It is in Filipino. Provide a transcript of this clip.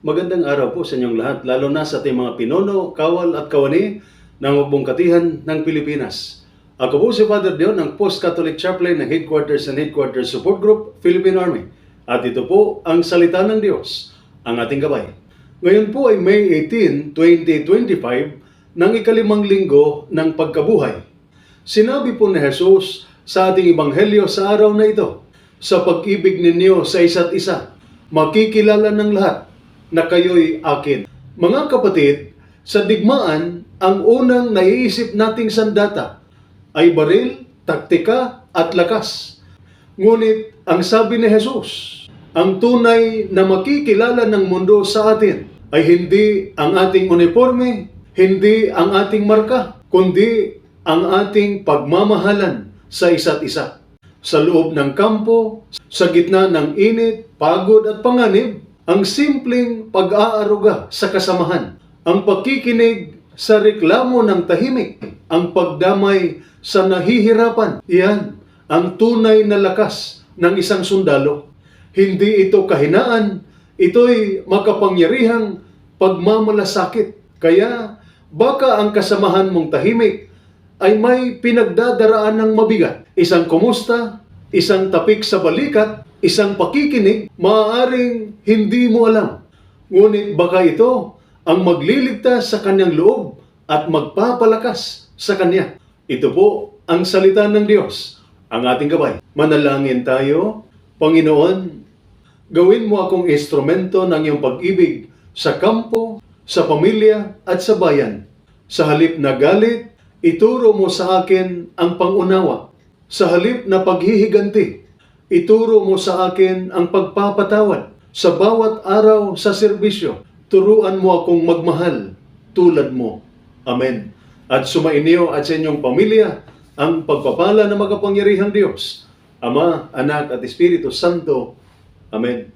Magandang araw po sa inyong lahat, lalo na sa ating mga pinuno, kawal at kawani ng Hukbong Katihan ng Pilipinas. Ako po si Father Dion ng Post-Catholic Chaplain ng Headquarters and Headquarters Support Group, Philippine Army. At ito po ang Salita ng Diyos, ang ating gabay. Ngayon po ay May 18, 2025, ng ikalimang linggo ng pagkabuhay. Sinabi po ni Jesus sa ating Ebanghelyo sa araw na ito, sa pag-ibig ninyo sa isa't isa, makikilala ng lahat na kayo'y akin. Mga kapatid, sa digmaan, ang unang naiisip nating sandata ay baril, taktika at lakas. Ngunit ang sabi ni Jesus, ang tunay na makikilala ng mundo sa atin ay hindi ang ating uniforme, hindi ang ating marka, kundi ang ating pagmamahalan sa isa't isa. Sa loob ng kampo, sa gitna ng init, pagod at panganib, ang simpleng pag-aaruga sa kasamahan, ang pakikinig sa reklamo ng tahimik, ang pagdamay sa nahihirapan, iyan ang tunay na lakas ng isang sundalo. Hindi ito kahinaan, ito'y makapangyarihang pagmamalasakit. Kaya baka ang kasamahan mong tahimik ay may pinagdadaraan ng mabigat. Isang kumusta, isang tapik sa balikat, isang pakikinig, maaaring hindi mo alam. Ngunit baka ito ang magliligtas sa kanyang loob at magpapalakas sa kanya. Ito po ang salita ng Diyos, ang ating gabay. Manalangin tayo. Panginoon, gawin mo akong instrumento ng iyong pag-ibig sa kampo, sa pamilya at sa bayan. Sa halip na galit, ituro mo sa akin ang pangunawa. Sa halip na paghihiganti, ituro mo sa akin ang pagpapatawad. Sa bawat araw sa serbisyo, turuan mo akong magmahal tulad mo. Amen. At sumainyo at sa inyong pamilya ang pagpapala ng makapangyarihang Diyos, Ama, Anak at Espiritu Santo. Amen.